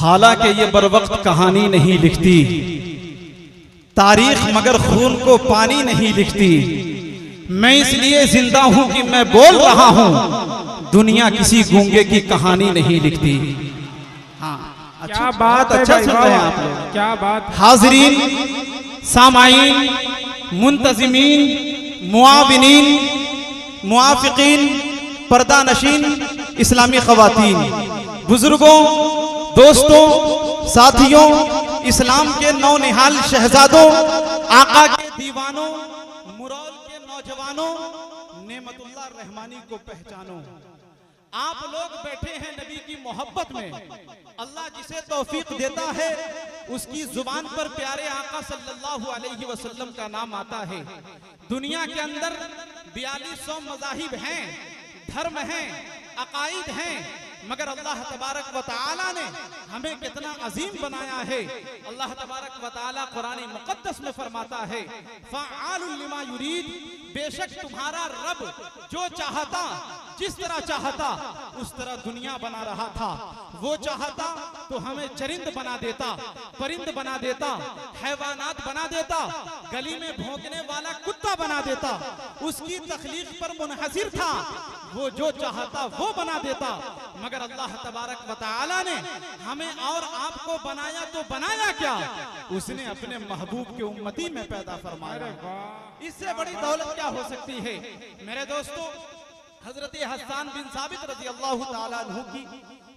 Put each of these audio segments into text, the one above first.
हालांकि ये बर वक्त कहानी नहीं लिखती, तारीख मगर खून को पानी नहीं लिखती। मैं इसलिए जिंदा हूं कि मैं बोल रहा हूं, दुनिया किसी गूंगे की कहानी नहीं लिखती। हाँ, क्या बात है, अच्छा सुन रहे हैं आप लोग, क्या बात। हाजिरीन, सामाईन, मुंतजिमीन, मुआविनीन, मुआफिकीन, पर्दा नशीन, इस्लामी खवातीन, बुजुर्गों, दोस्तों, साथियों, इस्लाम के नौनिहाल शहजादों, आका के दीवानों, मुरौल के नौजवानों, नेमतुल्लाह रहमानी को पहचानो। आप लोग बैठे हैं नबी की मोहब्बत में। अल्लाह जिसे तौफीक देता है उसकी जुबान पर प्यारे आका सल्लल्लाहु अलैहि वसल्लम का नाम आता है। दुनिया के अंदर 4200 मज़ाहिब हैं, धर्म हैं, अकाइद हैं, मगर अल्लाह तबारक व तआला ने हमें कितना अजीम बनाया है। अल्लाह तबारक व तआला कुरान मुक़द्दस में फरमाता है, फ़अआलुल लिमा युरीद, बेशक तुम्हारा रब जो चाहता, जिस तरह चाहता उस तरह दुनिया बना रहा था। वो चाहता तो हमें चरिंद बना देता, परिंद बना देता, हैवानात बना देता, गली में भौंकने वाला कुत्ता बना देता। उसकी तख्लीक पर मुनहसिर था, वो जो चाहता वो बना देता। मगर अल्लाह तबारक व तआला ने हमें और आपको बनाया तो बनाया क्या, उसने अपने महबूब के उम्मती में पैदा फरमाया। इससे बड़ी दौलत क्या हो सकती है। मेरे दोस्तों, हजरत हसन बिन साबित रज़ी अल्लाह ताला अन्हु की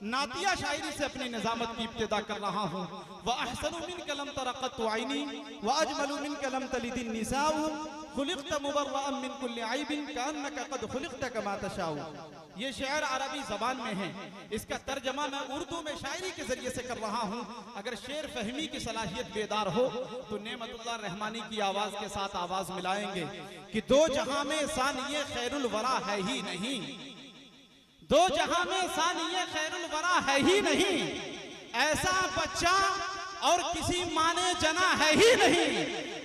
नातिया शायरी से अपनी निजामत की इब्तिदा कर रहा हूँ। व अहसनु मिन कलम तरक़त आइनी व अजमलु मिन कलम तलिदिन निसाउ खुलिक़त मुबर्रअन मिन कुल्लि ऐबिन कअन्नका क़द खुलिक़त कमा तशाउ। ये शेर अरबी जबान में है, इसका तर्जमा मैं उर्दू में शायरी के जरिए से कर रहा हूँ। अगर शेर फहमी की सलाहियत बेदार हो तो नेमतुल्लाह रहमानी की आवाज के साथ आवाज मिलाएंगे कि दो जहां में सानिए खैरुल वरा है ही नहीं, दो जहां में सानिए खैरुल वरा है ही नहीं, ऐसा बच्चा और किसी माँ ने जना है ही नहीं।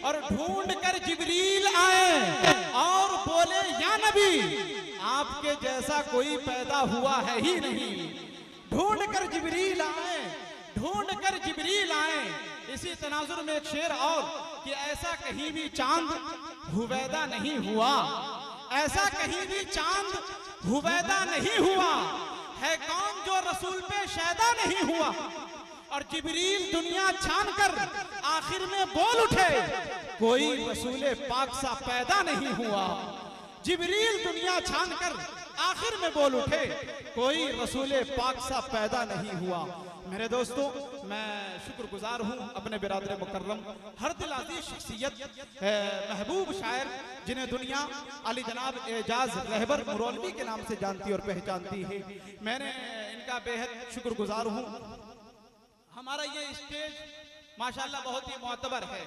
और ढूंढ कर जिब्रील आए और बोले, या नबी आपके जैसा कोई पैदा हुआ है ही नहीं। ढूंढ कर जिब्रील आए, ढूंढ कर जिब्रील आए। इसी तनाजुर में एक शेर और कि ऐसा कहीं भी चांद हुवैदा नहीं हुआ, ऐसा कहीं भी चांद हुवैदा नहीं हुआ, है कौन जो रसूल पे शैदा नहीं हुआ। और जिब्रील दुनिया छान कर आखिर में बोल उठे, कोई रसूले पाक सा पैदा नहीं हुआ। जिब्रील दुनिया छान कर आखिर में बोल उठे, कोई रसूले पाक सा पैदा नहीं हुआ। मेरे दोस्तों, मैं शुक्रगुजार हूँ अपने बिरादर मुकर्रम हर दिल अजीज शख्सियत महबूब शायर जिन्हें दुनिया अली जनाब एजाज रहबर मुरौलवी के नाम से जानती और पहचानती है। मैंने इनका बेहद शुक्रगुजार हूँ। हमारा ये स्टेज माशाल्लाह बहुत ही मोतबर है,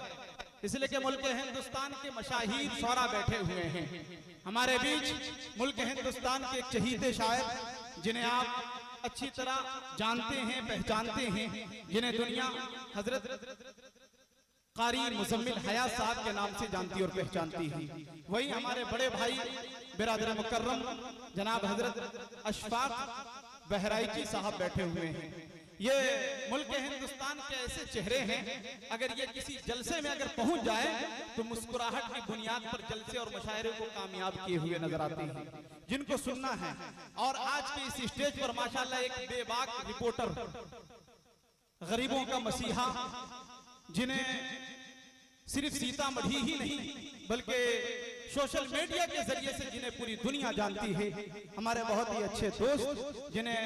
इसलिए कि मुल्क हिंदुस्तान के मशाहीर शौरा बैठे हुए हैं हमारे बीच। मुल्क हिंदुस्तान के एक चहीते शायर जिन्हें आप अच्छी तरह जानते हैं, पहचानते हैं, जिन्हें दुनिया हजरत कारी मुजम्मिल हयात साहब के नाम से जानती और पहचानती है। वही हमारे बड़े भाई बिरादर मुकर्रम जनाब हजरत अशफाक बहराइची साहब बैठे हुए हैं। ये मुल्क हिंदुस्तान के ऐसे चेहरे हैं, अगर ये किसी जलसे में अगर पहुंच जाए तो मुस्कुराहट की बुनियाद पर जलसे और मुशायरे को कामयाब किए हुए नजर आते हैं, जिनको सुनना है। और आज के इस स्टेज पर माशाल्लाह एक बेबाक रिपोर्टर, गरीबों का मसीहा, जिन्हें सिर्फ सीतामढ़ी ही नहीं बल्कि सोशल मीडिया के जरिए से जिन्हें पूरी दुनिया जानती है, हमारे बहुत ही अच्छे दोस्त जिन्हें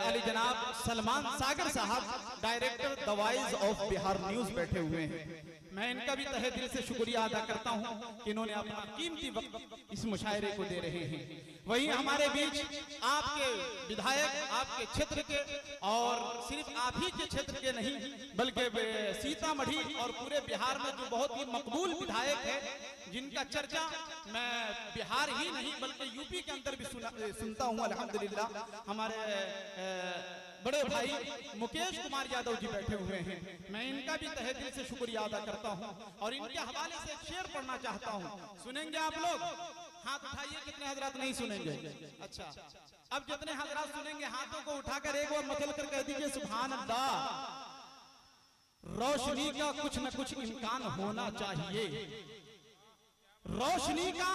अली जनाब सलमान सागर साहब director the voice of Bihar news बैठे हुए हैं। मैं इनका भी तहे दिल से शुक्रिया अदा करता हूं कि इन्होंने अपना कीमती वक्त इस मुशायरे को दे रहे हैं। वही हमारे बीच आपके विधायक, आपके क्षेत्र के, और सिर्फ आप ही के क्षेत्र के नहीं बल्कि सीतामढ़ी और पूरे बिहार में जो बहुत ही मकबूल विधायक है, जिनका चर्चा मैं बिहार ही नहीं बल्कि यूपी के अंदर भी सुनता हूँ अल्हम्दुलिल्लाह। हमारे बड़े भाई मुकेश कुमार यादव जी बैठे हुए हैं, मैं इनका भी तहे दिल से शुक्रिया अदा करता हूं। और इनके हवाले से एक शेर पढ़ना चाहता हूं, सुनेंगे आप लोग? हाथ उठाइए, कितने हजरात नहीं सुनेंगे? अच्छा, अब जितने हजरात सुनेंगे हाथों को उठाकर एक बार मचल कर कह दीजिए सुभान अल्लाह। रोशनी का कुछ न कुछ इम्कान होना चाहिए, रोशनी का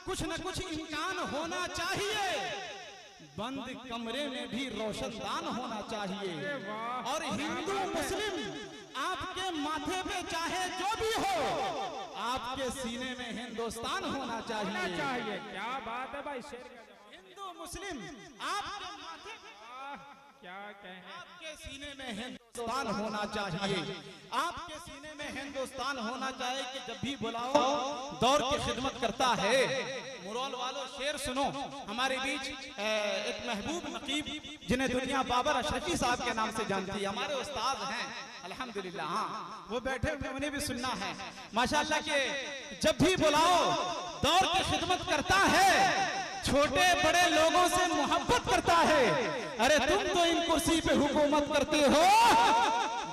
कुछ न कुछ इम्कान होना चाहिए, बंद कमरे में भी रोशनदान होना चाहिए। और हिंदू मुस्लिम आपके माथे पे चाहे जो भी हो, आपके सीने में हिंदुस्तान होना चाहिए। क्या बात है भाई, शेर का जवाब। हिंदू मुस्लिम आपके माथे पे, क्या कहें, आपके सीने में हिंदुस्तान होना चाहिए, आपके सीने में हिंदुस्तान होना चाहिए कि जब भी बुलाओ दौर की खिदमत करता है। मुरौल वालों शेर सुनो, हमारे बीच एक महबूब नकीब जिन्हें दुनिया बाबर अशरफी साहब के नाम से जानती है, हमारे उस्ताद हैं अल्हम्दुलिल्लाह। हाँ, वो बैठे हुए, उन्हें भी सुनना है माशाल्लाह के जब भी बुलाओ दौर की खिदमत करता है, छोटे बड़े लोगों से मोहब्बत करता है। अरे तुम तो इन कुर्सी पे हुकूमत करते हो,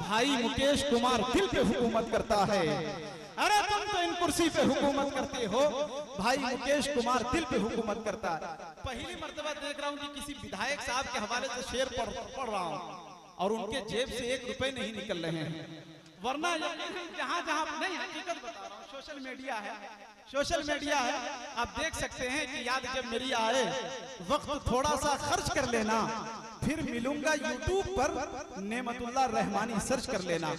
भाई मुकेश कुमार दिल पे हुकूमत करता है। अरे तुम तो इन कुर्सी पे हुकूमत करते हो, भाई मुकेश कुमार दिल पे हुकूमत करता है। पहली मर्तबा देख रहा हूँ कि किसी विधायक साहब के हवाले से शेर पढ़ रहा हूँ और उनके जेब से 1 रुपए नहीं निकल रहे हैं, वरना जहाँ जहाँ नहीं, हकीकत बता रहा हूँ, सोशल मीडिया है, सोशल मीडिया है, आप देख सकते हैं कि याद जब मेरी आए वक्त थोड़ा सा खर्च कर लेना, फिर मिलूंगा यूट्यूब पर नेमतुल्लाह रहमानी सर्च कर लेना।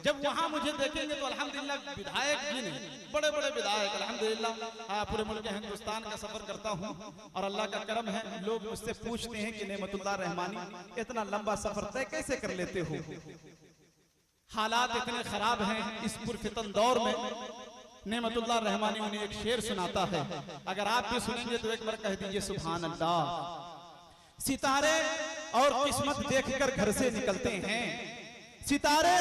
जब वहां मुझे देखेंगे तो अल्हम्दुलिल्लाह विधायक जी नहीं, बड़े बड़े विधायक अल्हम्दुलिल्लाह पूरे मुल्क हिंदुस्तान का सफर करता हूं और अल्लाह का करम है, लोग मुझसे पूछते हैं कि नेमतुल्लाह रहमानी इतना लंबा सफर तय कैसे कर लेते हो। हालात इतने खराब हैं इस पुरफितन दौर में। नेमतुल्लाह रहमानी उन्हें एक शेर सुनाता है, अगर आप भी सुनेंगे तो एक बार कह दीजिए सुभान अल्लाह। सितारे और किस्मत देखकर घर से निकलते हैं, सितारे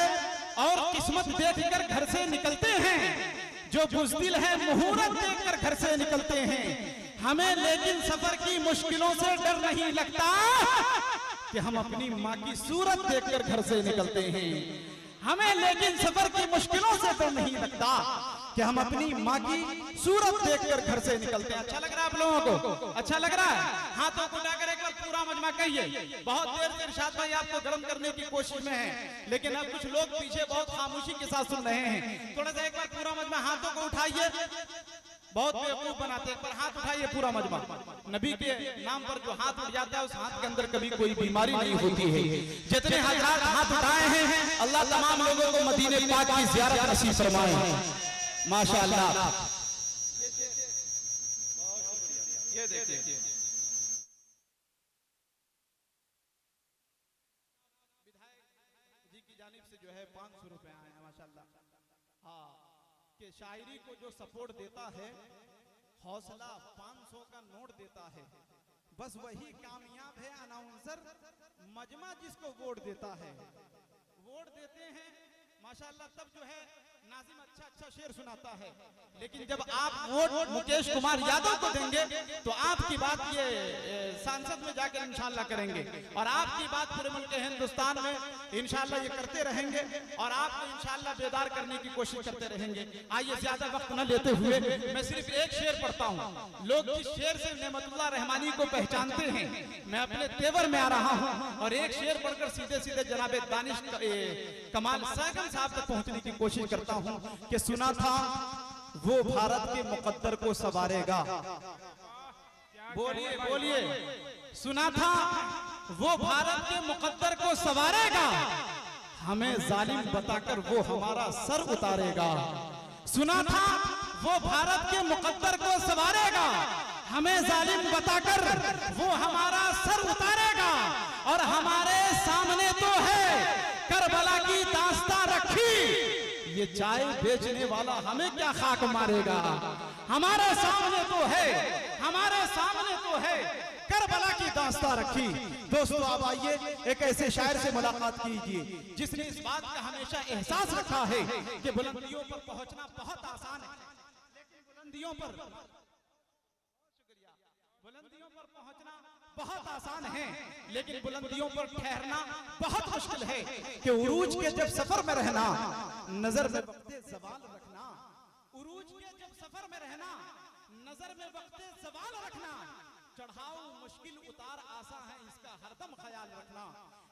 और किस्मत देखकर घर से निकलते हैं, जो बुज़दिल है मुहूर्त देखकर घर से निकलते हैं। हमें लेकिन सफर की मुश्किलों से डर नहीं लगता कि हम अपनी माँ की सूरत देखकर घर से निकलते हैं। हमें लेकिन सफर की मुश्किलों से डर नहीं लगता कि हम अपनी माँ की सूरत देखकर घर से निकलते हैं। अच्छा लग रहा है आप लोगों को? अच्छा लग रहा है? हाथों को उठाकर एक बार पूरा मजमा कहिए। बहुत देर से इरशाद भाई आपको गर्म करने की कोशिश में है, लेकिन अब कुछ लोग पीछे बहुत खामोशी के साथ सुन रहे हैं। थोड़ा सा एक बार पूरा मजमा हाथों को उठाइए, बहुत बेवकूफ बनाते हैं, पर हाथ उठाइए पूरा मजमा। नबी के नाम पर जो हाथ उठ जाता है उस हाथ के अंदर कभी कोई बीमारी नहीं होती है। जितने हजरात हाथ उठाए हैं अल्लाह तमाम लोगों को मदीने पाक की ज़ियारत नसीब फरमाए माशाअल्लाह। ये देखिए विधायक जी की जानिब से जो है 500 रुपए आए हैं माशाअल्लाह। हाँ, कि शायरी को जो सपोर्ट देता है, हौसला 500 का नोट देता है, बस वही कामयाब है अनाउंसर मजमा जिसको वोट देता है। वोट देते हैं माशाअल्लाह, तब जो है नाजिम अच्छा अच्छा शेर सुनाता है, लेकिन जब आप वोट मुकेश कुमार यादव को देंगे तो आपकी बात ये सांसद में जाकर इंशाल्लाह करेंगे और आपकी बात पूरे मुल्क हिंदुस्तान में इंशाल्लाह ये करते रहेंगे और आपको इंशाल्लाह बेदार करने की कोशिश करते रहेंगे। आइए ज्यादा वक्त न लेते हुए मैं सिर्फ एक शेर पढ़ता हूँ। लोग जिस शेर से नेमतुल्लाह रहमानी को पहचानते हैं, मैं अपने तेवर में आ रहा हूँ और एक शेर पढ़कर सीधे सीधे जनाब दानिश कमाल सागम साहब तक पहुंचने की कोशिश करता हूं कि सुना था वो भारत के मुकद्दर को संवारेगा। बोलिए बोलिए, सुना था वो भारत के मुकद्दर को संवारेगा, हमें जालिम बताकर वो हमारा सर उतारेगा। सुना था वो भारत के मुकद्दर को संवारेगा, हमें जालिम बताकर वो हमारा सर उतारेगा। और हमारे सामने तो है करबला की दास्तां रखी, ये चाय बेचने वाला हमें क्या खाक मारेगा। हमारे सामने तो है, हमारे सामने तो है करबला की दास्तां रखी। दोस्तों अब आइए एक ऐसे शायर से मुलाकात कीजिए जिसने इस बात का हमेशा एहसास रखा है कि बुलंदियों पर पहुंचना बहुत आसान है, लेकिन बुलंदियों पर पहुंचना बहुत आसान है, लेकिन बुलंदियों पर ठहरना बहुत मुश्किल है। कि उरूज के जब सफर में रहना, नजर में वक्ते ज़वाल रखना। उरूज के जब सफर में रहना, नजर में वक्ते ज़वाल रखना। चढ़ाओ मुश्किल उतार आसा है, इसका हरदम ख्याल रखना।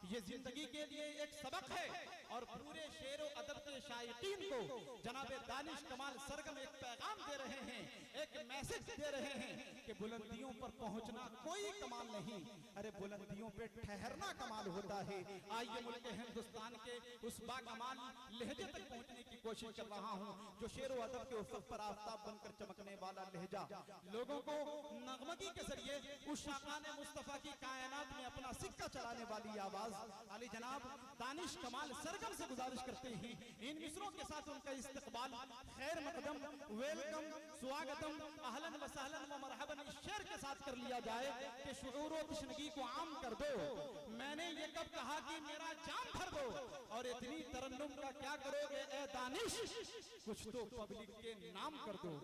ये जिंदगी के लिए एक सबक है और पूरे शेर व अदब के शायकीन को जनाब दानिश कमाल सरगम एक पैगाम दे रहे हैं, एक मैसेज दे रहे हैं कि बुलंदियों पर पहुंचना कोई कमाल नहीं, अरे बुलंदियों पे ठहरना कमाल होता है। आइए मुल्क हिंदुस्तान के उस बाकमाल लहजे तक पहुंचने की कोशिश कर रहा हूं जो शेर व अदब के उफक पर आफताब बनकर चमकने वाला लहजा लोगों को नगमगी के जरिए उस शाकाने मुस्तफा की कायनात में अपना सिक्का चलाने वाली आवाज अली जनाब दानिश कमाल सरगम से गुजारिश करते हैं इन मिसरों के साथ उनका इस्तकबाल खैर मकदम, वेलकम, स्वागतम, अहलन व सहलन व मरहबन इस शेर के साथ कर लिया जाए कि शुऊर व तशनगी को आम कर दो। मैंने ये कब कहा कि मेरा जान भर दो, और इतनी तरन्नुम का क्या करोगे ए दानिश, कुछ तो पब्लिक के नाम कर दो।